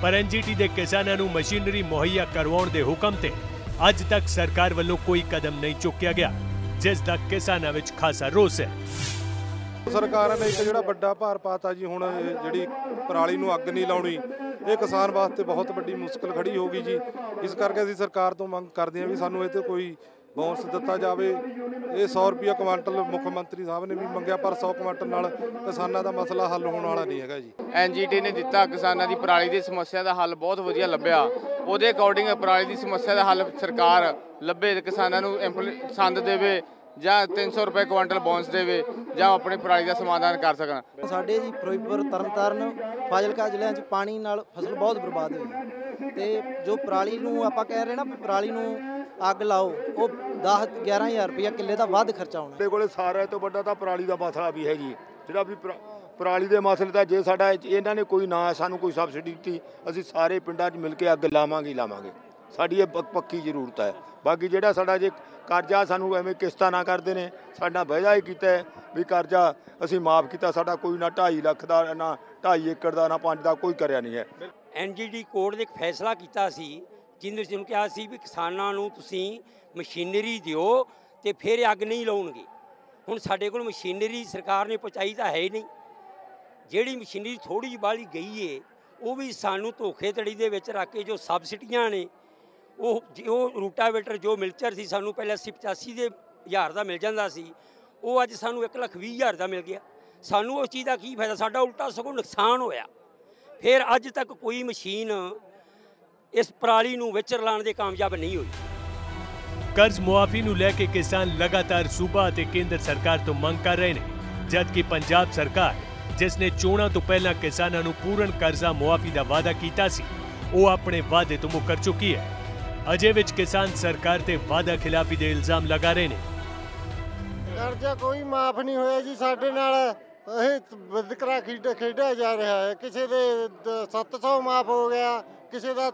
ਪਰ ਐਨਜੀਟੀ ਦੇ ਕਿਸਾਨਾਂ ਨੂੰ ਮਸ਼ੀਨਰੀ ਮੁਹੱਈਆ ਕਰਵਾਉਣ ਦੇ ਹੁਕਮ ਤੇ ਅੱਜ ਤੱਕ ਸਰਕਾਰ ਵੱਲੋਂ ਕੋਈ ਕਦਮ ਨਹੀਂ ਚੁੱਕਿਆ ਗਿਆ, ਜਿਸ ਦਾ ਕਿਸਾਨਾਂ ਵਿੱਚ ਖਾਸਾ ਰੋਸ ਹੈ।
ਸਰਕਾਰਾਂ ਨੇ ਇੱਕ ਜਿਹੜਾ ਵੱਡਾ ਭਾਰ ਪਾਤਾ ਜੀ, ਹੁਣ ਜਿਹੜੀ ਪਰਾਲੀ ਨੂੰ ਅੱਗ ਨਹੀਂ ਲਾਉਣੀ, ਇਹ ਕਿਸਾਨ ਵਾਸਤੇ ਬਹੁਤ ਵੱਡੀ ਮੁਸ਼ਕਲ ਖੜੀ ਹੋ ਗਈ ਜੀ। ਇਸ ਕਰਕੇ ਅਸੀਂ ਸਰਕਾਰ ਤੋਂ ਮੰਗ ਕਰਦੇ ਹਾਂ ਵੀ ਸਾਨੂੰ ਇਹ ਤੇ ਕੋਈ ਬੋਨਸ ਦਿੱਤਾ ਜਾਵੇ। ਇਹ 100 ਰੁਪਏ ਕੁਆਂਟਲ ਮੁੱਖ ਮੰਤਰੀ ਸਾਹਿਬ ਨੇ ਵੀ ਮੰਗਿਆ, ਪਰ 100 ਕੁਆਂਟਲ ਨਾਲ ਕਿਸਾਨਾਂ ਦਾ ਮਸਲਾ ਹੱਲ ਹੋਣ ਵਾਲਾ ਨਹੀਂ ਹੈਗਾ ਜੀ।
ਐਨਜੀਟੀ ਨੇ ਦਿੱਤਾ ਕਿਸਾਨਾਂ ਦੀ ਪਰਾਲੀ ਦੀ ਸਮੱਸਿਆ ਦਾ ਹੱਲ ਬਹੁਤ ਵਧੀਆ ਲੱਭਿਆ। ਉਹਦੇ ਅਕੋਰਡਿੰਗ ਪਰਾਲੀ ਦੀ ਸਮੱਸਿਆ ਦਾ ਹੱਲ ਸਰਕਾਰ ਲੱਭੇ, ਕਿਸਾਨਾਂ ਨੂੰ ਸੰਦ ਦੇਵੇ ਜਾਂ 300 ਰੁਪਏ ਕੁਆਂਟਲ ਬੋਨਸ ਦੇਵੇ ਜਾਂ ਆਪਣੀ ਪਰਾਲੀ ਦਾ ਸਮਾਧਾਨ ਕਰ ਸਕਣ।
ਸਾਡੇ ਜੀ ਫਿਰੋਜ਼ਪੁਰ, ਤਰਨਤਾਰਨ, ਫਾਜ਼ਿਲਕਾ ਜ਼ਿਲ੍ਹਿਆਂ 'ਚ ਪਾਣੀ ਨਾਲ ਫਸਲ ਬਹੁਤ ਬਰਬਾਦ ਹੋਈ ਤੇ ਜੋ ਪਰਾਲੀ ਨੂੰ ਆਪਾਂ ਕਹਿ ਰਹੇ ਨਾ ਪਰਾਲੀ ਨੂੰ ਅੱਗ ਲਾਓ, ਉਹ 10-11 ਹਜ਼ਾਰ ਰੁਪਇਆ ਕਿੱਲੇ ਦਾ ਵੱਧ ਖਰਚਾ ਆਉਣਾ।
ਸਾਡੇ ਕੋਲੇ ਸਾਰਿਆਂ ਤੋਂ ਵੱਡਾ ਤਾਂ ਪਰਾਲੀ ਦਾ ਮਸਲਾ ਵੀ ਹੈ ਜੀ। ਜਿਹੜਾ ਵੀ ਪਰਾਲੀ ਦੇ ਮਸਲੇ ਦਾ ਜੇ ਸਾਡਾ ਇਹਨਾਂ ਨੇ ਕੋਈ ਨਾ ਸਾਨੂੰ ਕੋਈ ਸਬਸਿਡੀ ਦਿੱਤੀ, ਅਸੀਂ ਸਾਰੇ ਪਿੰਡਾਂ 'ਚ ਮਿਲ ਕੇ ਅੱਗ ਲਾਵਾਂਗੇ। ਸਾਡੀ ਇਹ ਪੱਕੀ ਜ਼ਰੂਰਤ ਹੈ। ਬਾਕੀ ਜਿਹੜਾ ਸਾਡਾ ਜੇ ਕਰਜ਼ਾ ਸਾਨੂੰ ਐਵੇਂ ਕਿਸ਼ਤਾਂ ਨਾ ਕਰਦੇ ਨੇ, ਸਾਡਾ ਵਾਅਦਾ ਹੀ ਕੀਤਾ ਵੀ ਕਰਜ਼ਾ ਅਸੀਂ ਮਾਫ ਕੀਤਾ, ਸਾਡਾ ਕੋਈ ਨਾ 2.5 ਲੱਖ ਦਾ, ਨਾ 2.5 ਏਕੜ ਦਾ, ਨਾ 5 ਦਾ ਕੋਈ ਕਰਿਆ ਨਹੀਂ ਹੈ।
ਐਨਜੀਟੀ ਕੋਰਟ ਨੇ ਇੱਕ ਫੈਸਲਾ ਕੀਤਾ ਸੀ, ਜਿੰਦੇ ਵਿੱਚ ਕਿਹਾ ਸੀ ਵੀ ਕਿਸਾਨਾਂ ਨੂੰ ਤੁਸੀਂ ਮਸ਼ੀਨਰੀ ਦਿਓ ਤੇ ਫਿਰ ਅੱਗ ਨਹੀਂ ਲਾਉਣਗੇ। ਹੁਣ ਸਾਡੇ ਕੋਲ ਮਸ਼ੀਨਰੀ ਸਰਕਾਰ ਨੇ ਪਹੁੰਚਾਈ ਤਾਂ ਹੈ ਹੀ ਨਹੀਂ। ਜਿਹੜੀ ਮਸ਼ੀਨਰੀ ਥੋੜ੍ਹੀ ਜਿਹੀ ਬਾਹਲੀ ਗਈ ਏ, ਉਹ ਵੀ ਸਾਨੂੰ ਧੋਖੇਧੜੀ ਦੇ ਵਿੱਚ ਰੱਖ ਕੇ ਜੋ ਸਬਸਿਡੀਆਂ ਨੇ, ਉਹ ਰੂਟਾਵੇਟਰ ਜੋ ਮਿਲਚਰ ਸੀ ਸਾਨੂੰ ਪਹਿਲਾਂ 85,000 ਦਾ ਮਿਲ ਜਾਂਦਾ ਸੀ, ਉਹ ਅੱਜ ਸਾਨੂੰ 1,20,000 ਦਾ ਮਿਲ ਗਿਆ। ਸਾਨੂੰ ਉਸ ਚੀਜ਼ ਦਾ ਕੀ ਫਾਇਦਾ? ਸਾਡਾ ਉਲਟਾ ਸਗੋਂ ਨੁਕਸਾਨ ਹੋਇਆ। ਫਿਰ ਅੱਜ ਤੱਕ ਕੋਈ ਮਸ਼ੀਨ ਇਸ ਪਰਾਲੀ ਨੂੰ ਵਿੱਚ ਰਲਾਉਣ ਦੇ ਕਾਮਯਾਬ ਨਹੀਂ ਹੋਈ।
ਕਰਜ਼ ਮੁਆਫੀ ਨੂੰ ਲੈ ਕੇ ਕਿਸਾਨ ਲਗਾਤਾਰ ਸੂਬਾ ਅਤੇ ਕੇਂਦਰ ਸਰਕਾਰ ਤੋਂ ਮੰਗ ਕਰ ਰਹੇ ਨੇ, ਜਦਕਿ ਪੰਜਾਬ ਸਰਕਾਰ ਜਿਸ ਨੇ ਚੋਣਾਂ ਤੋਂ ਪਹਿਲਾਂ ਕਿਸਾਨਾਂ ਨੂੰ ਪੂਰਨ ਕਰਜ਼ਾ ਮੁਆਫੀ ਦਾ ਵਾਅਦਾ ਕੀਤਾ ਸੀ, ਉਹ ਆਪਣੇ ਵਾਅਦੇ ਤੋਂ ਮੁੱਕਰ ਚੁੱਕੀ ਹੈ। ਅਜੇ ਵਿੱਚ ਕਿਸਾਨ ਸਰਕਾਰ ਤੇ ਵਾਅਦਾ ਖਿਲਾਫੀ ਦੇ ਇਲਜ਼ਾਮ ਲਗਾ ਰਹੇ ਨੇ।
ਕਰਜ਼ਾ ਕੋਈ ਮਾਫ ਨਹੀਂ ਹੋਇਆ ਜੀ ਸਾਡੇ ਨਾਲ। ਇਹ ਵਿਤਕਰਾ ਖੇਡਿਆ ਜਾ ਰਿਹਾ ਹੈ। ਕਿਸੇ ਦੇ 700 ਮਾਫ ਹੋ ਗਿਆ, ਕਿਸੇ ਦਾ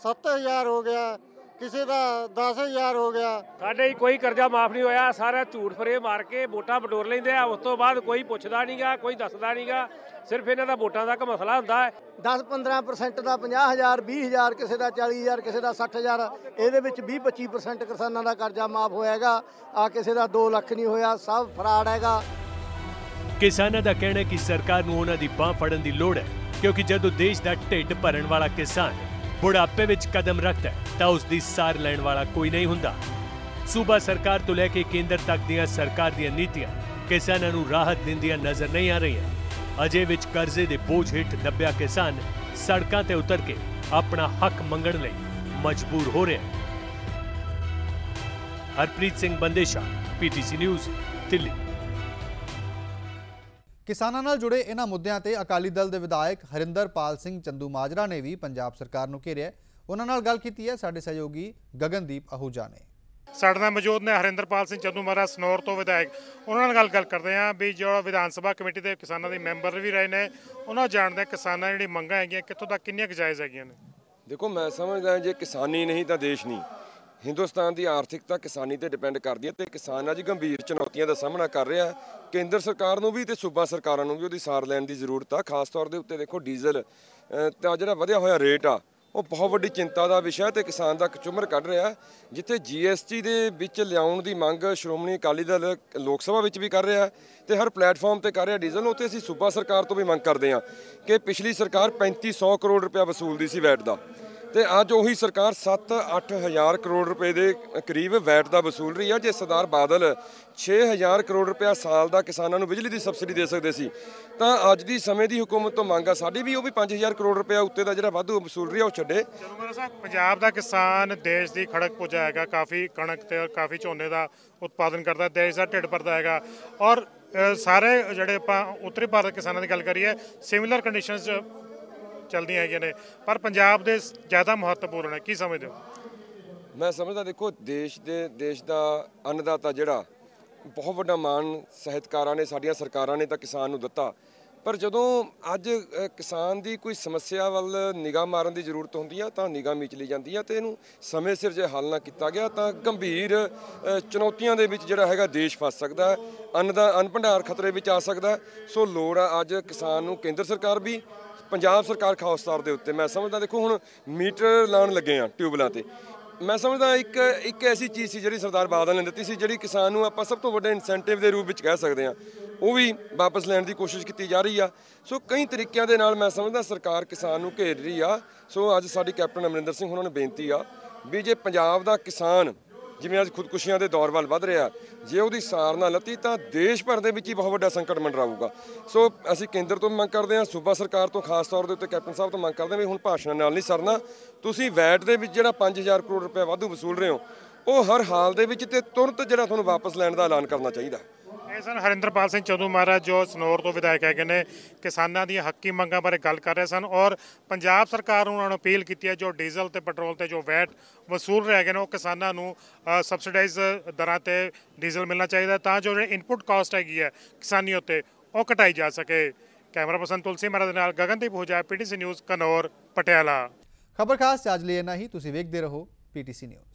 7000 ਹੋ ਗਿਆ, ਕਿਸੇ ਦਾ 10,000 ਹੋ ਗਿਆ।
ਸਾਡੇ ਕੋਈ ਕਰਜ਼ਾ ਮਾਫ ਨਹੀਂ ਹੋਇਆ। ਸਾਰਾ ਝੂਠ ਫਰੇਬ ਮਾਰ ਕੇ ਵੋਟਾਂ ਬਟੋਰ ਲੈਂਦੇ ਆ, ਉਸ ਤੋਂ ਬਾਅਦ ਕੋਈ ਪੁੱਛਦਾ ਨਹੀਂਗਾ, ਕੋਈ ਦੱਸਦਾ ਨਹੀਂਗਾ। ਸਿਰਫ ਇਹਨਾਂ ਦਾ ਵੋਟਾਂ ਤੱਕ ਮਸਲਾ ਹੁੰਦਾ ਹੈ।
10-15% ਦਾ 50,000, 20,000, ਕਿਸੇ ਦਾ 40,000, ਕਿਸੇ ਦਾ 60,000। ਇਹਦੇ ਵਿੱਚ 20-25% ਕਿਸਾਨਾਂ ਦਾ ਕਰਜ਼ਾ ਮਾਫ ਹੋਏਗਾ। ਆ ਕਿਸੇ ਦਾ 2 ਲੱਖ ਨਹੀਂ ਹੋਇਆ, ਸਭ ਫਰਾਡ ਹੈਗਾ।
ਕਿਸਾਨਾਂ ਦਾ ਕਹਿਣਾ ਹੈ ਕਿ ਸਰਕਾਰ ਨੂੰ ਉਹਨਾਂ ਦੀ ਬਾਂਹ ਫੜਨ ਦੀ ਲੋੜ ਹੈ, ਕਿਉਂਕਿ ਜਦੋਂ ਦੇਸ਼ ਦਾ ਢਿੱਡ ਭਰਨ ਵਾਲਾ ਕਿਸਾਨ ਬੁਢਾਪੇ ਵਿੱਚ ਕਦਮ ਰੱਖਦਾ ਤਾਂ ਉਸ ਦੀ ਸਾਰ ਲੈਣ ਵਾਲਾ ਕੋਈ ਨਹੀਂ ਹੁੰਦਾ। ਸੂਬਾ ਸਰਕਾਰ ਤੋਂ ਲੈ ਕੇ ਕੇਂਦਰ ਤੱਕ ਦੀਆਂ ਸਰਕਾਰ ਦੀਆਂ ਨੀਤੀਆਂ ਕਿਸਾਨਾਂ ਨੂੰ ਰਾਹਤ ਦਿੰਦੀਆਂ ਨਜ਼ਰ ਨਹੀਂ ਆ ਰਹੀਆਂ। ਅਜੇ ਵਿੱਚ ਕਰਜ਼ੇ ਦੇ ਬੋਝ ਹੇਠ ਦੱਬਿਆ ਕਿਸਾਨ ਸੜਕਾਂ ਤੇ ਉਤਰ ਕੇ ਆਪਣਾ ਹੱਕ ਮੰਗਣ ਲਈ ਮਜਬੂਰ ਹੋ ਰਿਹਾ ਹੈ। Harpreet Singh Bandesha, PTC news, Delhi.
ਕਿਸਾਨਾਂ ਨਾਲ ਜੁੜੇ ਇਹਨਾਂ ਮੁੱਦਿਆਂ ਤੇ ਅਕਾਲੀ ਦਲ ਦੇ ਵਿਧਾਇਕ ਹਰਿੰਦਰਪਾਲ ਸਿੰਘ ਚੰਦੂ ਮਾਜਰਾ ਨੇ ਵੀ ਪੰਜਾਬ ਸਰਕਾਰ ਨੂੰ ਘੇਰਿਆ। ਉਹਨਾਂ ਨਾਲ ਗੱਲ ਕੀਤੀ ਹੈ ਸਾਡੇ ਸਹਿਯੋਗੀ ਗਗਨਦੀਪ ਅਹੂਜਾ ਨੇ।
ਸਾਡੇ ਨਾਲ ਮੌਜੂਦ ਨੇ ਹਰਿੰਦਰਪਾਲ ਸਿੰਘ ਚੰਦੂ ਮਾਜਰਾ, ਸਨੌਰ ਤੋਂ ਵਿਧਾਇਕ। ਉਹਨਾਂ ਨਾਲ ਗੱਲ ਕਰਦੇ ਹਾਂ ਵੀ ਜੋ ਵਿਧਾਨ ਸਭਾ ਕਮੇਟੀ ਦੇ ਕਿਸਾਨਾਂ ਦੇ ਮੈਂਬਰ ਵੀ ਰਹੇ ਨੇ, ਉਹਨਾਂ ਜਾਣਦੇ ਕਿਸਾਨਾਂ ਜਿਹੜੀ ਮੰਗਾਂ ਹੈਗੀਆਂ ਕਿੱਥੋਂ ਤੱਕ ਕਿੰਨੀਆਂ ਕੁ ਜਾਇਜ਼ ਹੈਗੀਆਂ ਨੇ।
ਦੇਖੋ, ਮੈਂ ਸਮਝਦਾ ਜੇ ਕਿਸਾਨੀ ਨਹੀਂ ਤਾਂ ਦੇਸ਼ ਨਹੀਂ। ਹਿੰਦੁਸਤਾਨ ਦੀ ਆਰਥਿਕਤਾ ਕਿਸਾਨੀ ਤੇ ਡਿਪੈਂਡ ਕਰਦੀ ਹੈ ਤੇ ਕਿਸਾਨ ਅੱਜ ਗੰਭੀਰ ਚੁਣੌਤੀਆਂ ਦਾ ਸਾਹਮਣਾ ਕਰ ਰਿਹਾ। ਕੇਂਦਰ ਸਰਕਾਰ ਨੂੰ ਵੀ ਤੇ ਸੂਬਾ ਸਰਕਾਰਾਂ ਨੂੰ ਵੀ ਉਹਦੀ ਸਾਰ ਲੈਣ ਦੀ ਜ਼ਰੂਰਤ ਆ। ਖਾਸ ਤੌਰ ਦੇ ਉੱਤੇ ਦੇਖੋ ਡੀਜ਼ਲ ਦਾ ਜਿਹੜਾ ਵਧਿਆ ਹੋਇਆ ਰੇਟ ਆ, ਉਹ ਬਹੁਤ ਵੱਡੀ ਚਿੰਤਾ ਦਾ ਵਿਸ਼ਾ ਤੇ ਕਿਸਾਨ ਦਾ ਕਚੂਮਰ ਕੱਢ ਰਿਹਾ। ਜਿੱਥੇ GST ਦੇ ਵਿੱਚ ਲਿਆਉਣ ਦੀ ਮੰਗ ਸ਼੍ਰੋਮਣੀ ਅਕਾਲੀ ਦਲ ਲੋਕ ਸਭਾ ਵਿੱਚ ਵੀ ਕਰ ਰਿਹਾ ਤੇ ਹਰ ਪਲੇਟਫਾਰਮ ਤੇ ਕਰ ਰਿਹਾ ਡੀਜ਼ਲ ਨੂੰ, ਉੱਥੇ ਅਸੀਂ ਸੂਬਾ ਸਰਕਾਰ ਤੋਂ ਵੀ ਮੰਗ ਕਰਦੇ ਹਾਂ ਕਿ ਪਿਛਲੀ ਸਰਕਾਰ 3500 ਕਰੋੜ ਰੁਪਇਆ ਵਸੂਲਦੀ ਸੀ ਵੈਟ ਦਾ, ਤੇ ਅੱਜ ਉਹੀ ਸਰਕਾਰ 7-8 ਹਜ਼ਾਰ ਕਰੋੜ ਰੁਪਏ ਦੇ ਕਰੀਬ ਵੈਟ ਦਾ ਵਸੂਲ ਰਹੀ ਹੈ। ਜੇ ਸਰਦਾਰ ਬਾਦਲ 6,000 ਕਰੋੜ ਰੁਪਇਆ ਸਾਲ ਦਾ ਕਿਸਾਨਾਂ ਨੂੰ ਬਿਜਲੀ ਦੀ ਸਬਸਿਡੀ ਦੇ ਸਕਦੇ ਸੀ, ਤਾਂ ਅੱਜ ਦੀ ਸਮੇਂ ਦੀ ਹੁਕੂਮਤ ਤੋਂ ਮੰਗ ਆ ਸਾਡੀ ਵੀ ਉਹ ਵੀ 5,000 ਕਰੋੜ ਰੁਪਇਆ ਉੱਤੇ ਦਾ ਜਿਹੜਾ ਵਾਧੂ ਵਸੂਲ ਰਹੀ ਹੈ ਉਹ ਛੱਡੇ।
ਪੰਜਾਬ ਦਾ ਕਿਸਾਨ ਦੇਸ਼ ਦੀ ਖੜਕ ਪੁੱਜਾ ਹੈਗਾ, ਕਾਫੀ ਕਣਕ ਤੇ ਕਾਫੀ ਝੋਨੇ ਦਾ ਉਤਪਾਦਨ ਕਰਦਾ, ਦੇਸ਼ ਦਾ ਢਿੱਡ ਭਰਦਾ ਹੈਗਾ। ਔਰ ਸਾਰੇ ਜਿਹੜੇ ਆਪਾਂ ਉੱਤਰੀ ਭਾਰਤ ਕਿਸਾਨਾਂ ਦੀ ਗੱਲ ਕਰੀਏ, ਸਿਮਿਲਰ ਕੰਡੀਸ਼ਨਸ ਚਲਦੀਆਂ ਹੈਗੀਆਂ ਨੇ, ਪਰ ਪੰਜਾਬ ਦੇ ਜ਼ਿਆਦਾ ਮਹੱਤਵਪੂਰਨ ਹੈ। ਕੀ ਸਮਝਦੇ ਹੋ?
ਮੈਂ ਸਮਝਦਾ, ਦੇਖੋ ਦੇਸ਼ ਦਾ ਅੰਨਦਾਤਾ ਜਿਹੜਾ ਬਹੁਤ ਵੱਡਾ ਮਾਣ ਸਾਹਿਤਕਾਰਾਂ ਨੇ, ਸਾਡੀਆਂ ਸਰਕਾਰਾਂ ਨੇ ਤਾਂ ਕਿਸਾਨ ਨੂੰ ਦਿੱਤਾ, ਪਰ ਜਦੋਂ ਅੱਜ ਕਿਸਾਨ ਦੀ ਕੋਈ ਸਮੱਸਿਆ ਵੱਲ ਨਿਗਾਹ ਮਾਰਨ ਦੀ ਜ਼ਰੂਰਤ ਹੁੰਦੀ ਆ ਤਾਂ ਨਿਗਾਹ ਮੀਚ ਲਈ ਜਾਂਦੀ ਆ ਤੇ ਇਹਨੂੰ ਸਮੇਂ ਸਿਰ ਜੇ ਹੱਲ ਨਾ ਕੀਤਾ ਗਿਆ ਤਾਂ ਗੰਭੀਰ ਚੁਣੌਤੀਆਂ ਦੇ ਵਿੱਚ ਜਿਹੜਾ ਹੈਗਾ ਦੇਸ਼ ਫਸ ਸਕਦਾ ਹੈ, ਅੰਨ ਭੰਡਾਰ ਖਤਰੇ ਵਿੱਚ ਆ ਸਕਦਾ। ਸੋ ਲੋੜ ਆ ਅੱਜ ਕਿਸਾਨ ਨੂੰ ਕੇਂਦਰ ਸਰਕਾਰ ਵੀ, ਪੰਜਾਬ ਸਰਕਾਰ ਖਾਸ ਤੌਰ ਦੇ ਉੱਤੇ ਮੈਂ ਸਮਝਦਾ, ਦੇਖੋ ਹੁਣ ਮੀਟਰ ਲਾਉਣ ਲੱਗੇ ਆ ਟਿਊਬਵੈੱਲਾਂ ਤੇ, ਮੈਂ ਸਮਝਦਾ ਇੱਕ ਐਸੀ ਚੀਜ਼ ਸੀ ਜਿਹੜੀ ਸਰਦਾਰ ਬਾਦਲ ਨੇ ਦਿੱਤੀ ਸੀ, ਜਿਹੜੀ ਕਿਸਾਨ ਨੂੰ ਆਪਾਂ ਸਭ ਤੋਂ ਵੱਡੇ ਇਨਸੈਂਟਿਵ ਦੇ ਰੂਪ ਵਿੱਚ ਕਹਿ ਸਕਦੇ ਹਾਂ, ਉਹ ਵੀ ਵਾਪਸ ਲੈਣ ਦੀ ਕੋਸ਼ਿਸ਼ ਕੀਤੀ ਜਾ ਰਹੀ ਆ। ਸੋ ਕਈ ਤਰੀਕਿਆਂ ਦੇ ਨਾਲ ਮੈਂ ਸਮਝਦਾ ਸਰਕਾਰ ਕਿਸਾਨ ਨੂੰ ਘੇਰ ਰਹੀ ਆ। ਸੋ ਅੱਜ ਸਾਡੀ ਕੈਪਟਨ ਅਮਰਿੰਦਰ ਸਿੰਘ ਉਹਨਾਂ ਨੂੰ ਬੇਨਤੀ ਆ ਵੀ ਜੇ ਪੰਜਾਬ ਦਾ ਕਿਸਾਨ ਜਿਵੇਂ ਅੱਜ ਖੁਦਕੁਸ਼ੀਆਂ ਦੇ ਦੌਰ ਵੱਲ ਵੱਧ ਰਿਹਾ, ਜੇ ਉਹਦੀ ਸਾਰ ਨਾ ਲੱਤੀ ਤਾਂ ਦੇਸ਼ ਭਰ ਦੇ ਵਿੱਚ ਹੀ ਬਹੁਤ ਵੱਡਾ ਸੰਕਟ ਮੰਡਰਾਊਗਾ। ਸੋ ਅਸੀਂ ਕੇਂਦਰ ਤੋਂ ਮੰਗ ਕਰਦੇ ਹਾਂ, ਸੂਬਾ ਸਰਕਾਰ ਤੋਂ ਖਾਸ ਤੌਰ ਦੇ ਉੱਤੇ ਕੈਪਟਨ ਸਾਹਿਬ ਤੋਂ ਮੰਗ ਕਰਦੇ ਹਾਂ ਵੀ ਹੁਣ ਭਾਸ਼ਣਾਂ ਨਾਲ ਨਹੀਂ ਸਰਨਾ, ਤੁਸੀਂ ਵੈਟ ਦੇ ਵਿੱਚ ਜਿਹੜਾ 5000 ਕਰੋੜ ਰੁਪਏ ਵਾਧੂ ਵਸੂਲ ਰਹੇ ਹੋ ਉਹ ਹਰ ਹਾਲ ਦੇ ਵਿੱਚ ਤੇ ਤੁਰੰਤ ਜਿਹੜਾ ਤੁਹਾਨੂੰ ਵਾਪਸ ਲੈਣ ਦਾ ਐਲਾਨ ਕਰਨਾ ਚਾਹੀਦਾ।
ਇਹ ਸਨ ਹਰਿੰਦਰਪਾਲ ਸਿੰਘ ਚੰਦੂ ਮਹਾਰਾਜ ਜੋ ਸਨੌਰ ਤੋਂ ਵਿਧਾਇਕ ਹੈਗੇ ਨੇ, ਕਿਸਾਨਾਂ ਦੀਆਂ ਹੱਕੀ ਮੰਗਾਂ ਬਾਰੇ ਗੱਲ ਕਰ ਰਹੇ ਸਨ ਔਰ ਪੰਜਾਬ ਸਰਕਾਰ ਨੂੰ ਉਹਨਾਂ ਨੂੰ ਅਪੀਲ ਕੀਤੀ ਹੈ ਜੋ ਡੀਜ਼ਲ ਤੇ ਪੈਟਰੋਲ ਤੇ ਜੋ ਵੈਟ ਵਸੂਲ ਰਹੇ ਹੈਗੇ ਨੇ ਉਹ ਕਿਸਾਨਾਂ ਨੂੰ ਸਬਸਿਡਾਈਜ਼ ਦਰਾਂ ਤੇ ਡੀਜ਼ਲ ਮਿਲਣਾ ਚਾਹੀਦਾ ਤਾਂ ਜੋ ਜਿਹੜੇ ਇਨਪੁਟ ਕਾਸਟ ਹੈਗੀ ਹੈ ਕਿਸਾਨੀ ਉੱਤੇ ਉਹ ਘਟਾਈ ਜਾ ਸਕੇ। ਕੈਮਰਾ ਪਰਸਨ ਤੁਲਸੀ ਮਹਾਰਾਜ ਦੇ ਨਾਲ ਗਗਨਦੀਪ ਹੋਜਾ, PTC ਨਿਊਜ਼, ਘਨੌਰ, ਪਟਿਆਲਾ।
ਖਬਰ ਖਾਸ ਅੱਜ ਲਈ ਇੰਨਾ ਹੀ। ਤੁਸੀਂ ਵੇਖਦੇ ਰਹੋ PTC ਨਿਊਜ਼।